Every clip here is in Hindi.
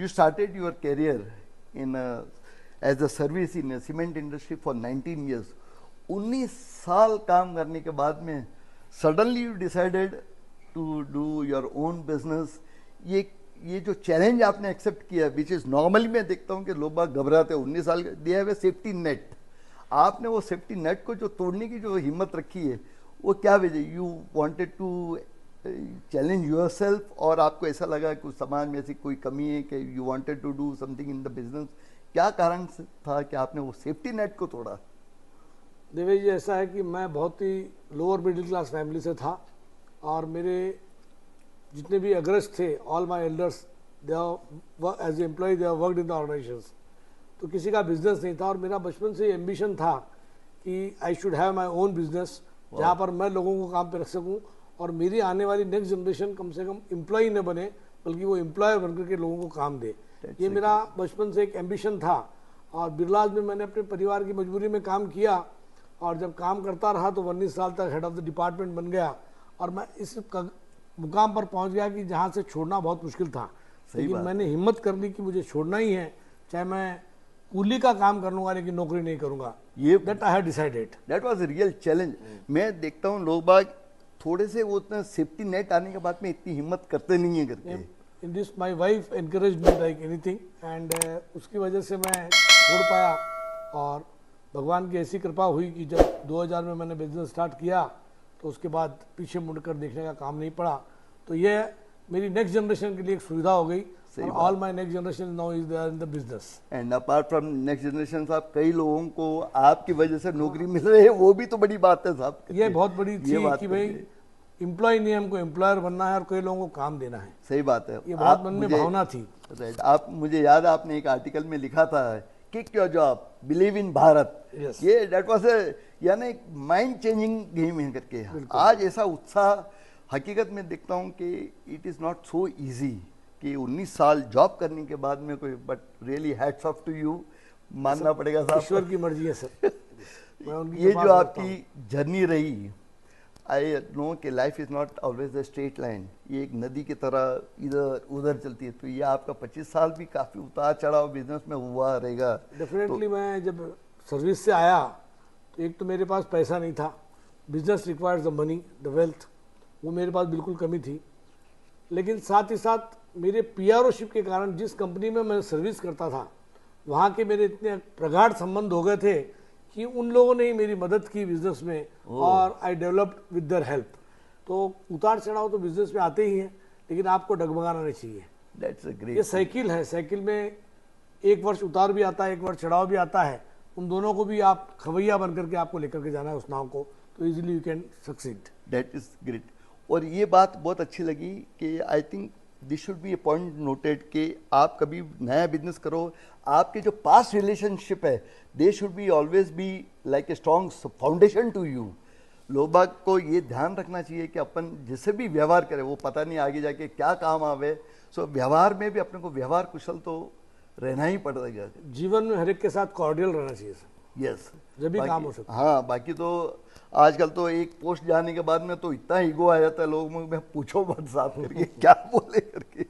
You started your career in as a service in a cement industry for 19 years. 19 साल काम करने के बाद में suddenly you decided to do your own business. ये जो चैलेंज आपने एक्सेप्ट किया, विच इज नॉर्मली मैं देखता हूँ कि लोग बाग घबराते हैं 19 साल, they have a safety net. आपने वो सेफ्टी नेट को जो तोड़ने की जो हिम्मत रखी है, वो क्या वजह? You wanted to challenge yourself, और आपको ऐसा लगा कि समाज में ऐसी कोई कमी है कि you wanted to do something in the business? क्या कारण था कि आपने वो सेफ्टी नेट को तोड़ा? देवेश जी, ऐसा है कि मैं बहुत ही लोअर मिडिल क्लास फैमिली से था, और मेरे जितने भी अग्रज थे, all my elders, they as employ they worked in the organisations. तो किसी का बिजनेस नहीं था, और मेरा बचपन से एम्बिशन था कि I should have my own business, जहाँ पर मैं लोगों को काम पे रख सकूँ, और मेरी आने वाली नेक्स्ट जनरेशन कम से कम एम्प्लॉय न बने, बल्कि वो एम्प्लॉयर बनकर के लोगों को काम दे. ये मेरा बचपन से एक एम्बिशन था. और बिरलाज में मैंने अपने परिवार की मजबूरी में काम किया, और जब काम करता रहा तो 19 साल तक हेड ऑफ द डिपार्टमेंट बन गया, और मैं इस मुकाम पर पहुंच गया कि जहां से छोड़ना बहुत मुश्किल था. लेकिन मैंने हिम्मत कर ली कि मुझे छोड़ना ही है, चाहे मैं कूली का काम कर लूंगा लेकिन नौकरी नहीं करूंगा. ये that I had decided. That was a real challenge. मैं देखता हूँ लोग बाग थोड़े से वो उतना सेफ्टी नेट आने के बाद में इतनी हिम्मत करते नहीं है करके. In this my wife encourage me like anything, and उसकी वजह से मैं छोड़ पाया. और भगवान की ऐसी कृपा हुई कि जब 2000 में मैंने बिजनेस स्टार्ट किया, तो उसके बाद पीछे मुड़कर देखने का काम नहीं पड़ा. तो ये मेरी नेक्स्ट जनरेशन के लिए एक सुविधा हो गई. All my next generation now is there in the business. And apart from next generation साहब, कई लोगों को आपकी वजह से नौकरी मिल रही है, वो भी तो बड़ी बात है साहब. ये बहुत बड़ी थी कि भाई एम्प्लॉय नहीं, हमको एम्प्लॉयर बनना है और कई लोगों को काम देना है. सही बात है. ये बहुत मन में भावना थी. आप, मुझे याद है आपने एक आर्टिकल में लिखा था, kick your job, believe in Bharat. ये दैट वाज यानी एक माइंड चेंजिंग गेम है करके. आज ऐसा उत्साह हकीकत में देखता हूँ कि it is not so easy कि 19 साल जॉब करने के बाद में कोई, but really hats off to you, मानना पड़ेगा साहब. ईश्वर की मर्जी है सर. ये जो आपकी जर्नी रही, आई नो कि life is not always a straight line. ये एक नदी की तरह इधर उधर चलती है. तो ये आपका 25 साल भी काफ़ी उतार चढ़ाव बिजनेस में हुआ रहेगा. डेफिनेटली. मैं जब सर्विस से आया तो एक तो मेरे पास पैसा नहीं था. Business requires the money, the wealth, वो मेरे पास बिल्कुल कमी थी. लेकिन साथ ही साथ मेरे पीआरओशिप के कारण जिस कंपनी में मैं सर्विस करता था, वहाँ के मेरे इतने प्रगाढ़ संबंध हो गए थे कि उन लोगों ने ही मेरी मदद की बिजनेस में, और I developed with their help. तो उतार चढ़ाव तो बिजनेस में आते ही हैं, लेकिन आपको डगमगाना नहीं चाहिए. That's a great. ये साइकिल है. साइकिल में एक वर्ष उतार भी आता है, एक वर्ष चढ़ाव भी आता है. उन दोनों को भी आप खवैया बन करके आपको लेकर के जाना है उस नाव को, तो easily you can succeed. That is great. और ये बात बहुत अच्छी लगी कि I think this should be A point noted कि आप कभी नया बिजनेस करो, आपके जो पास्ट रिलेशनशिप है, they should be always be like a strong foundation to you. लोग बाग को ये ध्यान रखना चाहिए कि अपन जिससे भी व्यवहार करें, वो पता नहीं आगे जाके क्या काम आवे. सो व्यवहार में भी अपने को व्यवहार कुशल तो रहना ही पड़ेगा. जीवन में हर एक के साथ कॉर्डियल रहना चाहिए सर. यस, जब भी काम हो सकता. हाँ, बाकी तो आजकल तो एक पोस्ट जाने के बाद में तो इतना ईगो आ जाता है लोगों में, पूछो मत साफ करके क्या बोले करके.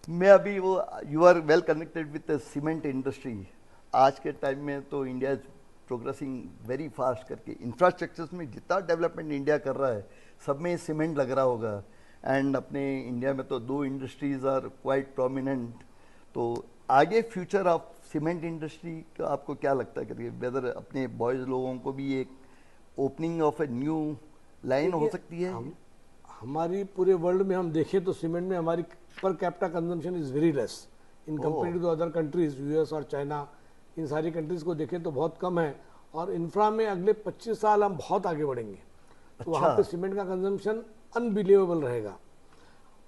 मैं अभी वो, you are well connected with the cement industry. आज के टाइम में तो India is progressing very fast करके. इंफ्रास्ट्रक्चर्स में जितना डेवलपमेंट इंडिया कर रहा है, सब में सीमेंट लग रहा होगा. एंड अपने इंडिया में तो 2 इंडस्ट्रीज आर क्वाइट प्रोमिनेंट. तो आगे फ्यूचर ऑफ सीमेंट इंडस्ट्री का आपको क्या लगता है करके, वेदर अपने बॉयज़ लोगों को भी एक opening of a new line हो सकती है? हमारी पूरे वर्ल्ड में हम देखें तो सीमेंट में हमारी per capita consumption is very less in compare to other countries, US और चाइना. इन सारी कंट्रीज़ को देखें तो बहुत कम है. और इंफ्रा में अगले 25 साल हम बहुत आगे बढ़ेंगे. तो वहाँ पे सीमेंट का कंजम्पशन अनबिलीवेबल रहेगा.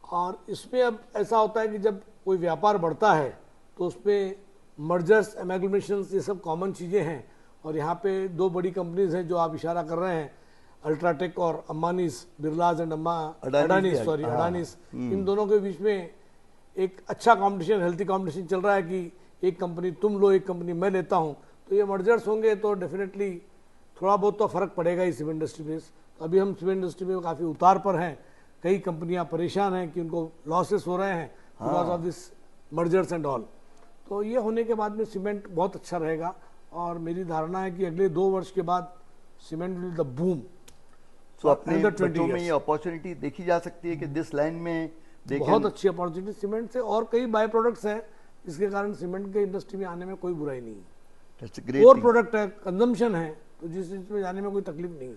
और इसमें अब ऐसा होता है कि जब कोई व्यापार बढ़ता है तो उसमें मर्जर्स, एमेगलमेशंस, ये सब कॉमन चीज़ें हैं. और यहाँ पे 2 बड़ी कंपनीज हैं जो आप इशारा कर रहे हैं, अल्ट्राटेक और अम्बानीज, बिरलाज एंड अडानीज. इन दोनों के बीच में एक अच्छा कंपटीशन, हेल्थी कंपटीशन चल रहा है कि एक कंपनी तुम लो, एक कंपनी मैं लेता हूँ. तो ये मर्जर्स होंगे तो डेफिनेटली थोड़ा बहुत तो फर्क पड़ेगा ही सीमेंट इंडस्ट्री में. अभी हम सीमेंट इंडस्ट्री में काफ़ी उतार पर हैं. कई कंपनियां परेशान हैं कि उनको लॉसेस हो रहे हैं because of this mergers and all. तो ये होने के बाद में सीमेंट बहुत अच्छा रहेगा और मेरी धारणा है कि अगले 2 वर्ष के बाद सीमेंट विल द बूम। तो अपने बच्चों में ये अपॉर्चुनिटी देखी जा सकती है कि दिस लाइन में बहुत अच्छी अपॉर्चुनिटी सीमेंट से, और कई बाय प्रोडक्ट्स हैं इसके कारण सीमेंट के इंडस्ट्री में आने में कोई बुराई नहीं है। That's a great core product है, कंजम्पशन है, तो जिस चीज में जाने में कोई तकलीफ नहीं है।